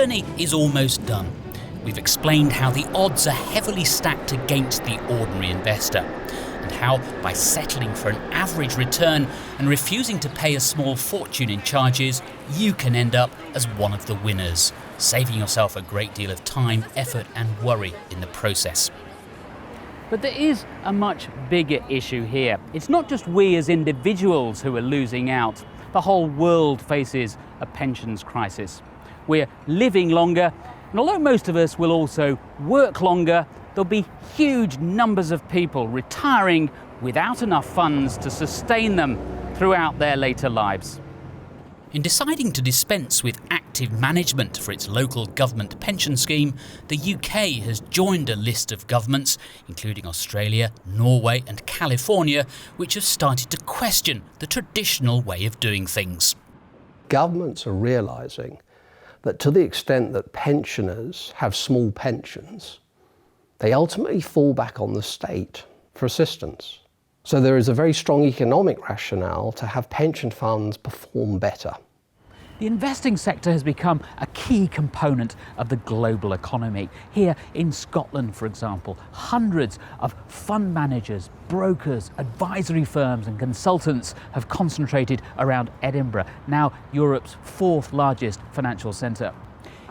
journey is almost done. We've explained how the odds are heavily stacked against the ordinary investor, and how by settling for an average return and refusing to pay a small fortune in charges, you can end up as one of the winners, saving yourself a great deal of time, effort and worry in the process. But there is a much bigger issue here. It's not just we as individuals who are losing out. The whole world faces a pensions crisis. We're living longer, and although most of us will also work longer, there'll be huge numbers of people retiring without enough funds to sustain them throughout their later lives. In deciding to dispense with active management for its local government pension scheme, the UK has joined a list of governments, including Australia, Norway and California, which have started to question the traditional way of doing things. Governments are realising that to the extent that pensioners have small pensions, they ultimately fall back on the state for assistance. So there is a very strong economic rationale to have pension funds perform better. The investing sector has become a key component of the global economy. Here in Scotland, for example, hundreds of fund managers, brokers, advisory firms and consultants have concentrated around Edinburgh, now Europe's fourth largest financial centre.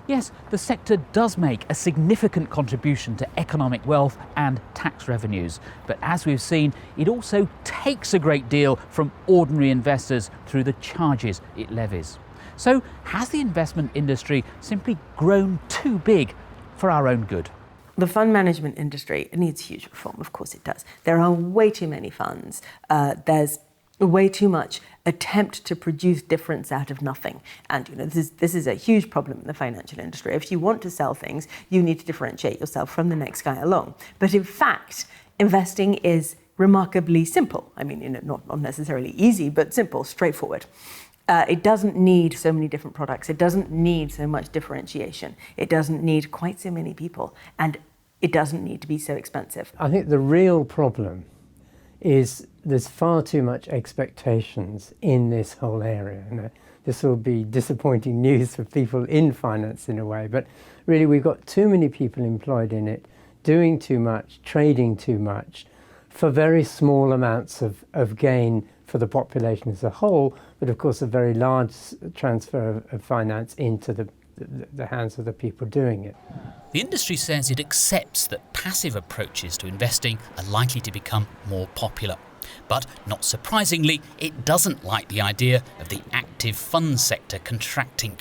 Yes, the sector does make a significant contribution to economic wealth and tax revenues, but as we've seen, it also takes a great deal from ordinary investors through the charges it levies. So has the investment industry simply grown too big for our own good? The fund management industry needs huge reform, of course it does. There are way too many funds. There's way too much attempt to produce difference out of nothing. And this is a huge problem in the financial industry. If you want to sell things, you need to differentiate yourself from the next guy along. But in fact, investing is remarkably simple. I mean, not necessarily easy, but simple, straightforward. It doesn't need so many different products. It doesn't need so much differentiation. It doesn't need quite so many people. And it doesn't need to be so expensive. I think the real problem is there's far too much expectations in this whole area. This will be disappointing news for people in finance in a way, but really we've got too many people employed in it, doing too much, trading too much, for very small amounts of gain for the population as a whole, but of course a very large transfer of finance into the hands of the people doing it. The industry says it accepts that passive approaches to investing are likely to become more popular. But not surprisingly, it doesn't like the idea of the active fund sector contracting.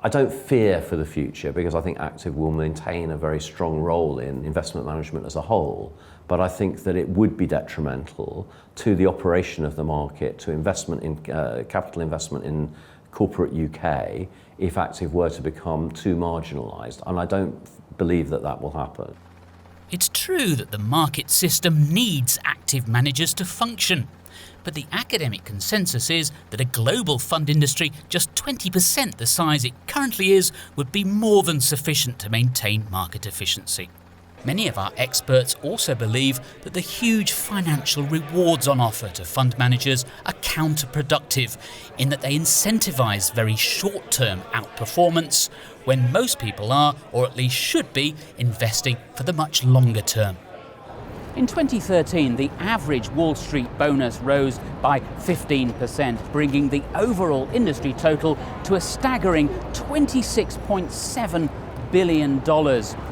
I don't fear for the future because I think active will maintain a very strong role in investment management as a whole. But I think that it would be detrimental to the operation of the market, to investment in capital investment in corporate UK, if active were to become too marginalised. And I don't believe that that will happen. It's true that the market system needs active managers to function. But the academic consensus is that a global fund industry just 20% the size it currently is would be more than sufficient to maintain market efficiency. Many of our experts also believe that the huge financial rewards on offer to fund managers are counterproductive in that they incentivise very short-term outperformance when most people are, or at least should be, investing for the much longer term. In 2013, the average Wall Street bonus rose by 15%, bringing the overall industry total to a staggering $26.7 billion.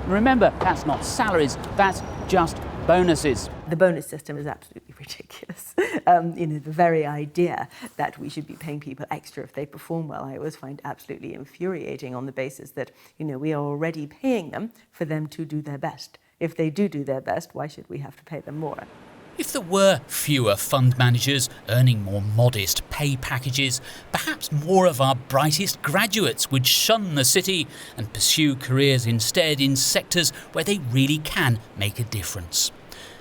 Remember, that's not salaries, that's just bonuses. The bonus system is absolutely ridiculous. The very idea that we should be paying people extra if they perform well, I always find absolutely infuriating on the basis that, we are already paying them for them to do their best. If they do their best, why should we have to pay them more? If there were fewer fund managers earning more modest pay packages, perhaps more of our brightest graduates would shun the city and pursue careers instead in sectors where they really can make a difference.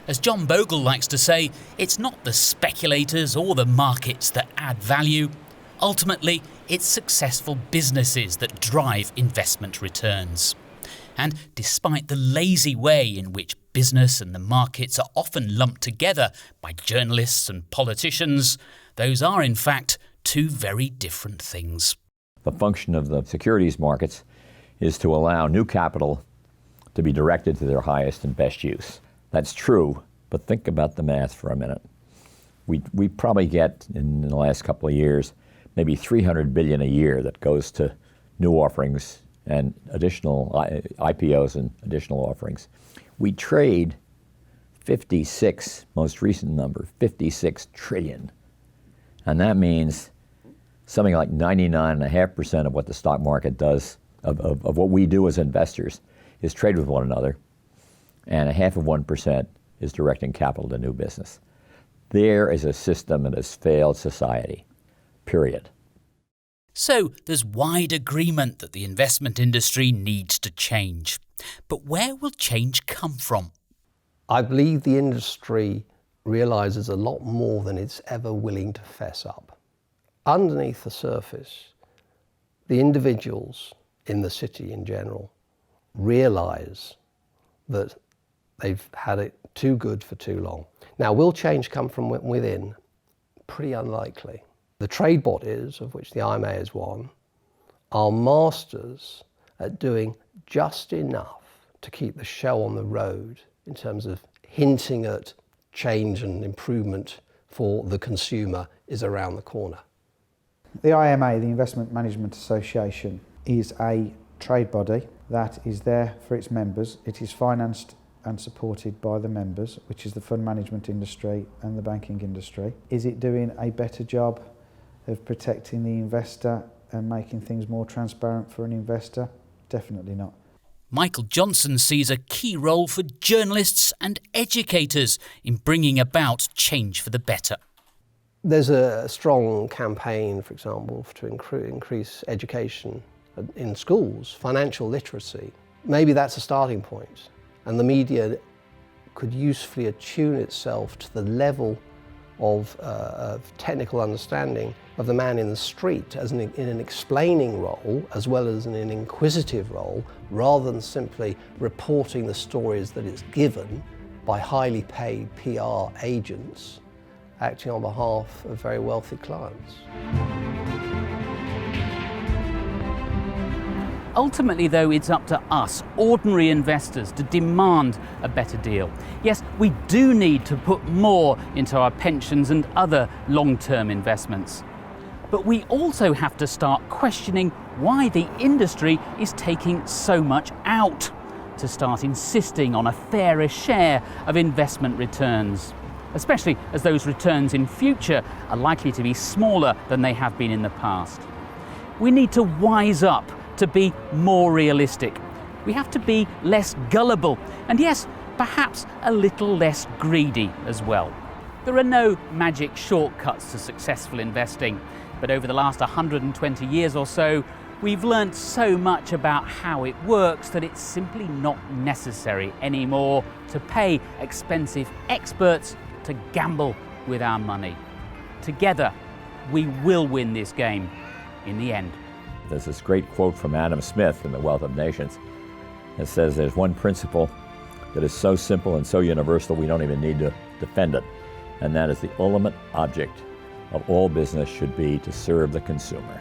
As John Bogle likes to say, it's not the speculators or the markets that add value. Ultimately, it's successful businesses that drive investment returns. And despite the lazy way in which business and the markets are often lumped together by journalists and politicians, those are in fact two very different things. The function of the securities markets is to allow new capital to be directed to their highest and best use. That's true, but think about the math for a minute. We probably get, in the last couple of years, maybe $300 billion a year that goes to new offerings and additional IPOs and additional offerings. We trade 56, most recent number, 56 trillion. And that means something like 99.5% of what the stock market does, of what we do as investors, is trade with one another, and 0.5% is directing capital to new business. There is a system that has failed society, period. So there's wide agreement that the investment industry needs to change. But where will change come from? I believe the industry realises a lot more than it's ever willing to fess up. Underneath the surface, the individuals in the city in general realise that they've had it too good for too long. Now, will change come from within? Pretty unlikely. The trade bodies, of which the IMA is one, are masters at doing just enough to keep the show on the road in terms of hinting at change and improvement for the consumer is around the corner. The IMA, the Investment Management Association, is a trade body that is there for its members. It is financed and supported by the members, which is the fund management industry and the banking industry. Is it doing a better job of protecting the investor and making things more transparent for an investor? Definitely not. Michael Johnson sees a key role for journalists and educators in bringing about change for the better. There's a strong campaign, for example, to increase education in schools, financial literacy. Maybe that's a starting point, and the media could usefully attune itself to the level of technical understanding of the man in the street in an explaining role as well as in an inquisitive role, rather than simply reporting the stories that it's given by highly paid PR agents acting on behalf of very wealthy clients. Ultimately, though, it's up to us, ordinary investors, to demand a better deal. Yes, we do need to put more into our pensions and other long-term investments. But we also have to start questioning why the industry is taking so much out, to start insisting on a fairer share of investment returns, especially as those returns in future are likely to be smaller than they have been in the past. We need to wise up, to be more realistic. We have to be less gullible, and yes, perhaps a little less greedy as well. There are no magic shortcuts to successful investing, but over the last 120 years or so, we've learnt so much about how it works that it's simply not necessary anymore to pay expensive experts to gamble with our money. Together, we will win this game in the end. There's this great quote from Adam Smith in The Wealth of Nations that says there's one principle that is so simple and so universal we don't even need to defend it, and that is the ultimate object of all business should be to serve the consumer.